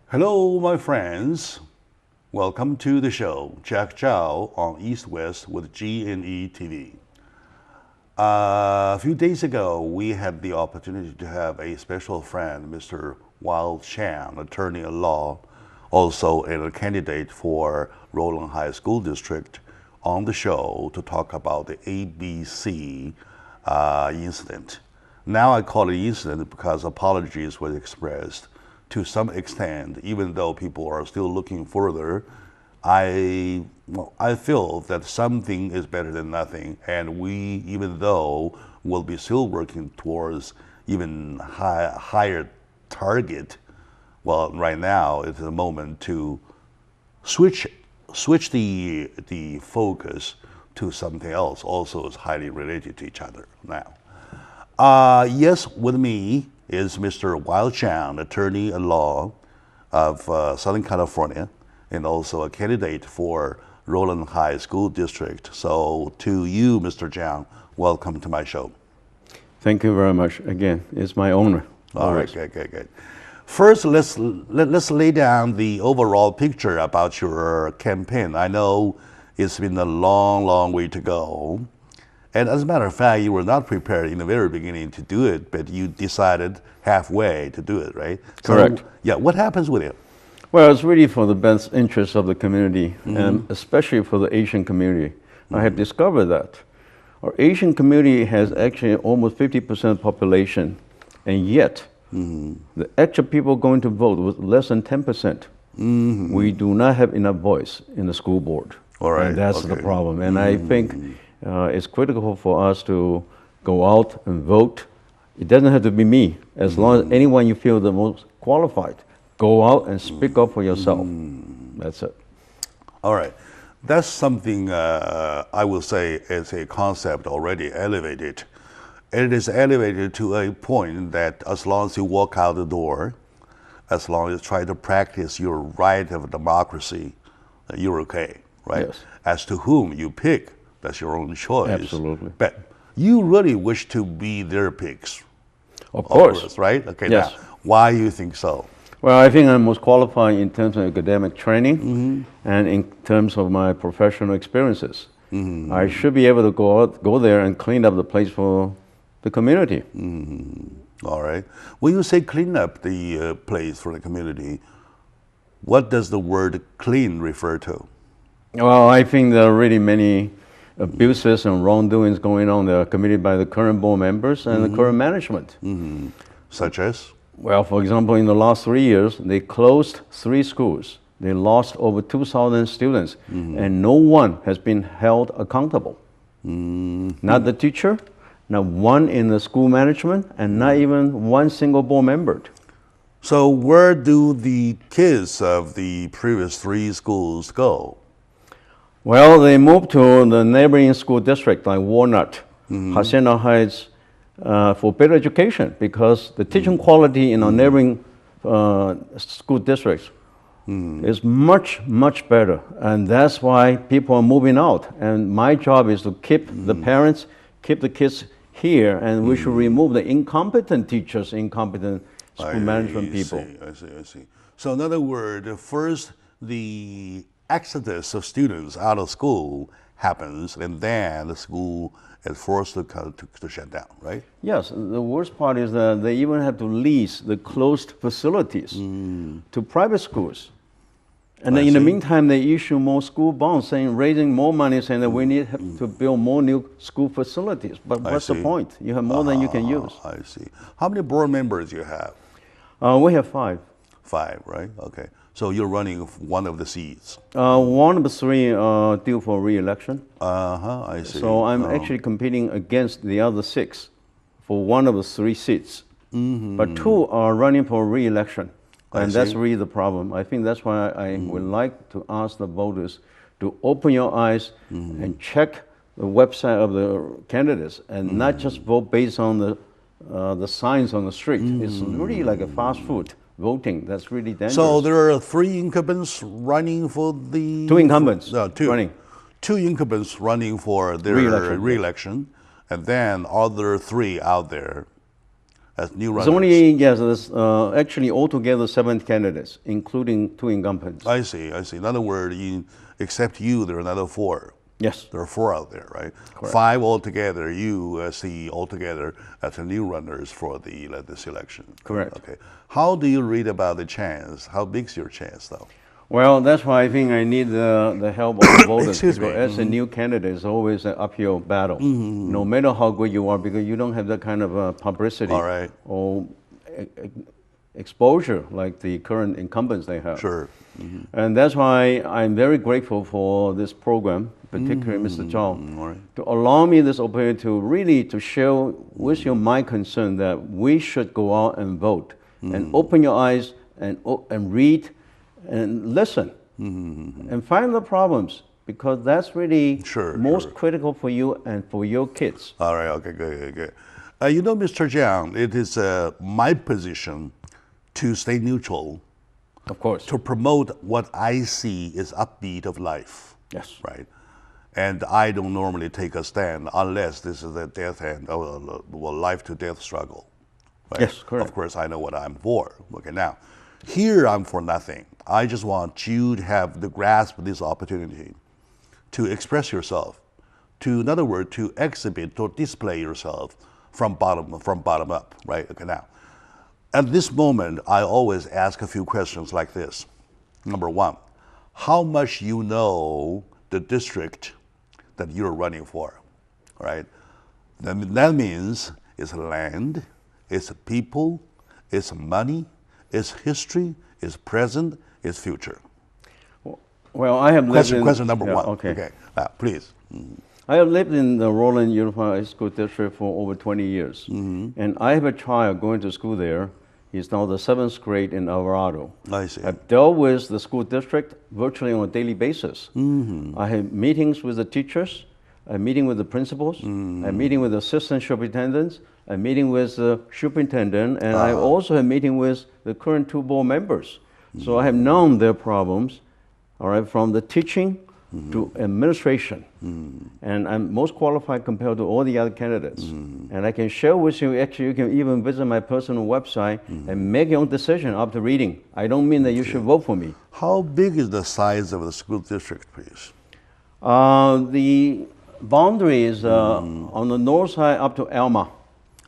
Hello, my friends. Welcome to the show, Jack Chow on East West with G&E TV. A few days ago, we had the opportunity to have a special friend, Mr. Chang, attorney at law, also a candidate for Roland High School District, on the show to talk about the ABC incident. Now I call it incident because apologies were expressed to some extent, even though people are still looking further. I feel that something is better than nothing, and we, even though we'll be still working towards even higher target, well, right now it's the moment to switch the focus to something else. Also, is highly related to each other now. Yes, with me is Mr. Chang, attorney at law of Southern California, and also a candidate for Roland High School District. So to you, Mr. Chang, welcome to my show. Thank you very much. Again, it's my honor. All right, good. First, let's lay down the overall picture about your campaign. I know it's been a long way to go. And as a matter of fact, you were not prepared in the very beginning to do it, but you decided halfway to do it, right? Correct. So, yeah, what happens with it? Well, it's really for the best interest of the community, and especially for the Asian community. I have discovered that our Asian community has actually almost 50% population, and yet the actual people going to vote was less than 10%. We do not have enough voice in the school board. All right. And that's the problem. And I think it's critical for us to go out and vote. It doesn't have to be me. As long as anyone you feel the most qualified, go out and speak up for yourself. That's it. All right. That's something I will say is a concept already elevated. It is elevated to a point that as long as you walk out the door, as long as you try to practice your right of democracy, you're okay, right? Yes. As to whom you pick, that's your own choice. Absolutely. But you really wish to be their picks. Of course. Right? Okay, Yes. now, why you think so? Well, I think I'm most qualified in terms of academic training and in terms of my professional experiences. I should be able to go there and clean up the place for the community. All right. When you say clean up the place for the community, what does the word clean refer to? Well, I think there are really many abuses and wrongdoings going on that are committed by the current board members and the current management. Such as? Well, for example, in the last 3 years, they closed 3 schools. They lost over 2,000 students, and no one has been held accountable. Not the teacher, not one in the school management, and not even one single board member. So where do the kids of the previous 3 schools go? Well, they moved to the neighboring school district like Walnut, Hacienda Heights, for better education, because the teaching quality in our neighboring school districts is much better. And that's why people are moving out. And my job is to keep the parents, keep the kids here, and we should remove the incompetent teachers, incompetent school management people. I see. So in other words, first the exodus of students out of school happens, and then the school is forced to shut down, right? Yes, the worst part is that they even have to lease the closed facilities to private schools. And then in the meantime, they issue more school bonds, raising more money, saying that we need to build more new school facilities. But what's the point? You have more than you can use. I see. How many board members do you have? We have 5. 5, right? Okay. So you're running one of the seats. One of the 3 are due for re-election. I see. So I'm actually competing against the other 6 for one of the 3 seats. But 2 are running for re-election. And that's really the problem. I think that's why I would like to ask the voters to open your eyes and check the website of the candidates and not just vote based on the signs on the street. It's really like a fast food voting. That's really dangerous. So there are 3 incumbents running for the... 2 incumbents 2. running. 2 incumbents running for their re-election, and then other 3 out there. as new There's runners. only, yes, there's actually altogether 7 candidates, including 2 incumbents. I see. In other words, except you, there are another 4. Yes. There are 4 out there, right? Correct. 5 altogether. You see altogether as the new runners for this election. Correct. Okay. How do you read about the chance? How big's your chance, though? Well, that's why I think I need the help of the voters. Excuse me. Because as a new candidate, it's always an uphill battle. No matter how good you are, because you don't have that kind of publicity All right. or exposure like the current incumbents they have. Sure. And that's why I'm very grateful for this program, particularly Mr. Chang, All right. to allow me this opportunity to really to share with you my concern that we should go out and vote and open your eyes and read and listen and find the problems, because that's really most critical for you and for your kids. All right, okay, good. You know, Mr. Chang, it is my position to stay neutral. Of course. To promote what I see is upbeat of life. Yes. Right. And I don't normally take a stand unless this is a death hand or life to death struggle. Right? Yes, correct. Of course, I know what I'm for. Okay, now, here I'm for nothing. I just want you to have the grasp of this opportunity to express yourself, in other words, to exhibit or display yourself from bottom up, right? Okay, now, at this moment, I always ask a few questions like this. Number 1, how much you know the district that you're running for, right? That means it's land, it's people, it's money, it's history, it's present, it's future. Well, I have lived Question number 1. Okay. Please. I have lived in the Roland Unified School District for over 20 years. And I have a child going to school there. He's now the 7th grade in Alvarado. I see. I've dealt with the school district virtually on a daily basis. I have meetings with the teachers. I'm meeting with the principals. I'm meeting with the assistant superintendents. I'm meeting with the superintendent. And I also have meeting with the current 2 board members. So I have known their problems, all right, from the teaching to administration. And I'm most qualified compared to all the other candidates. And I can share with you, actually, you can even visit my personal website and make your own decision after reading. I don't mean that you should vote for me. How big is the size of the school district, please? The boundary is on the north side up to Alma.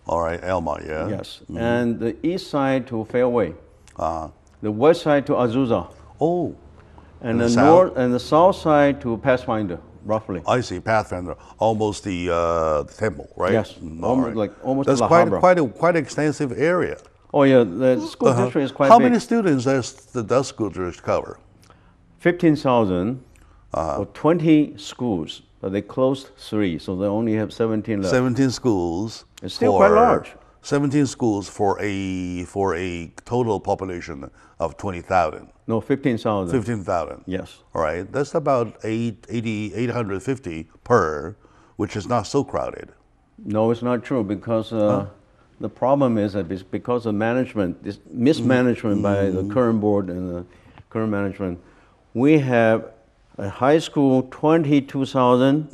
All right, Alma, yeah. Yes, and the east side to Fairway. The west side to Azusa. Oh. And the north and the south side to Pathfinder, roughly. I see, Pathfinder, almost the temple, right? Yes, almost That's to La Habra. quite extensive area. Oh yeah, the school district is quite How big. many students does the school district cover? 15,000 for 20 schools, but they closed 3, so they only have 17 left. 17 schools. It's still quite large. 17 schools for a total population of 20,000. No, 15,000. 15,000. Yes. All right, that's about 850 per, which is not so crowded. No, it's not true, because the problem is that because of management, this mismanagement by the current board and the current management, we have a high school 22,000,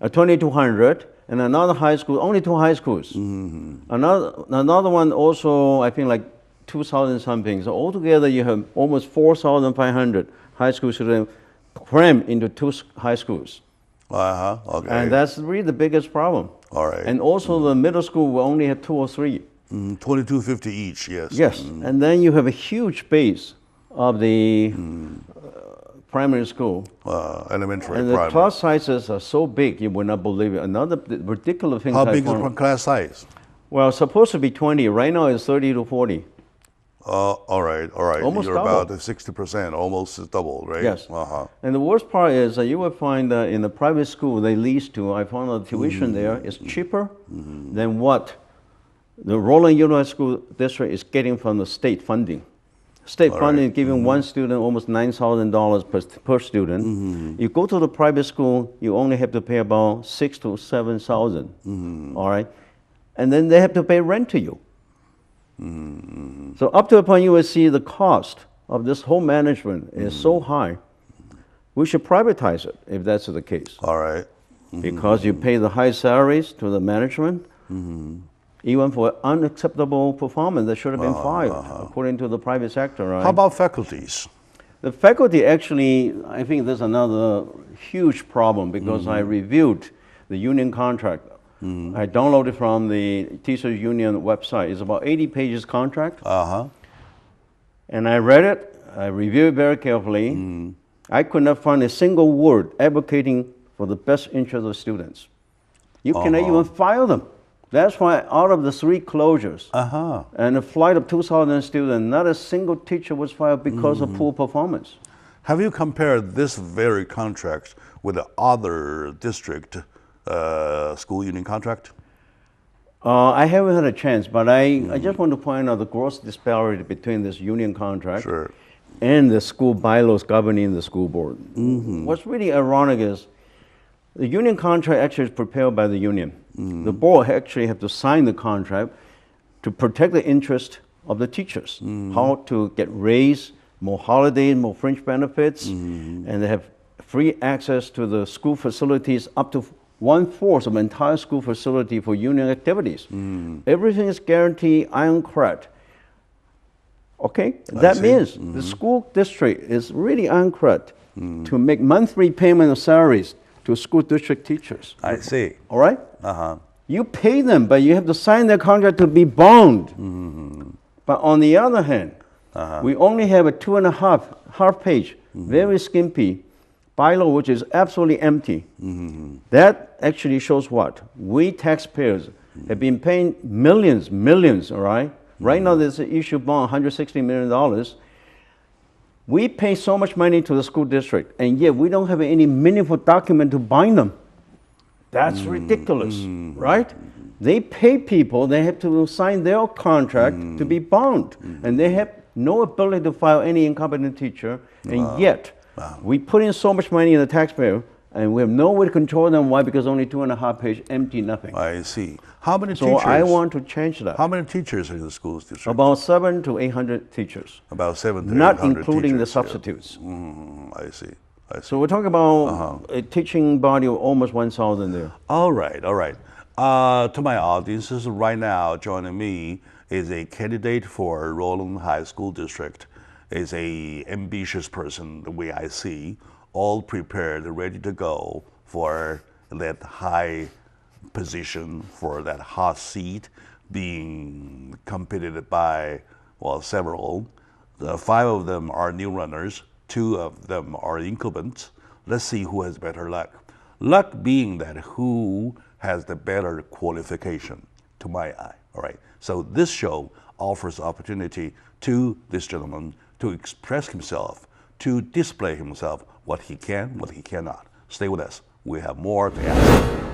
2,200, and another high school, only 2 high schools. Another one also, I think like 2,000 something. So altogether you have almost 4,500 high school students crammed into 2 high schools. Okay. And that's really the biggest problem. All right. And also the middle school will only have 2 or 3. 2250 each, yes. Yes, and then you have a huge base of the primary school. Elementary, and primary. The class sizes are so big, you would not believe it. Another ridiculous thing. How big is the class size? Well, it's supposed to be 20. Right now it's 30 to 40. All right. Almost You're double. about 60%, almost double, right? Yes. And the worst part is that you will find that in the private school they lease to, I found the tuition there is cheaper than what the Roland Unified School District is getting from the state funding. State funding is giving one student almost $9,000 per student. You go to the private school, you only have to pay about $6,000 to $7,000. All right, and then they have to pay rent to you. So up to a point, you will see the cost of this whole management is so high. We should privatize it if that's the case. All right. Because you pay the high salaries to the management, even for unacceptable performance that should have been fired, according to the private sector. Right? How about faculties? The faculty actually, I think there's another huge problem because I reviewed the union contract. I downloaded from the teachers union website. It's about 80 pages contract. And I read it, I reviewed it very carefully. I could not find a single word advocating for the best interest of students. You cannot even fire them. That's why out of the 3 closures and a flight of 2,000 students, not a single teacher was fired because of poor performance. Have you compared this very contract with the other district school union contract? I haven't had a chance, but I just want to point out the gross disparity between this union contract and the school bylaws governing the school board. What's really ironic is the union contract actually is prepared by the union. The board actually have to sign the contract to protect the interest of the teachers, how to get raise, more holidays, more fringe benefits, and they have free access to the school facilities up to 1/4 of the entire school facility for union activities. Everything is guaranteed, ironclad. Okay, that means the school district is really ironclad to make monthly payment of salaries to school district teachers. I see. All right? You pay them, but you have to sign their contract to be bound. But on the other hand, we only have a 2.5 page, very skimpy bylaw, which is absolutely empty. That actually shows what? We taxpayers have been paying millions, all right? Right now there's an issue bond, $160 million. We pay so much money to the school district, and yet we don't have any meaningful document to bind them. That's ridiculous, right? They pay people, they have to sign their contract to be bound, and they have no ability to fire any incompetent teacher, and yet we put in so much money in the taxpayer, and we have no way to control them. Why? Because only 2.5 pages, empty, nothing. I see. How many So teachers? I want to change that. How many teachers in the schools district? About 700 to 800 teachers. About 700 to Not 800 including the teachers, yeah. substitutes. I see. I see. So we're talking about a teaching body of almost 1,000 there. All right, all right. To my audiences right now, joining me is a candidate for Roland High School District. Is a ambitious person, the way I see, all prepared, ready to go for that high position, for that hot seat, being competed by, well, several. 5 of them are new runners, 2 of them are incumbents. Let's see who has better luck. Luck being that who has the better qualification, to my eye. All right. So this show offers opportunity to this gentleman to express himself, to display himself, what he can, what he cannot. Stay with us. We have more to ask.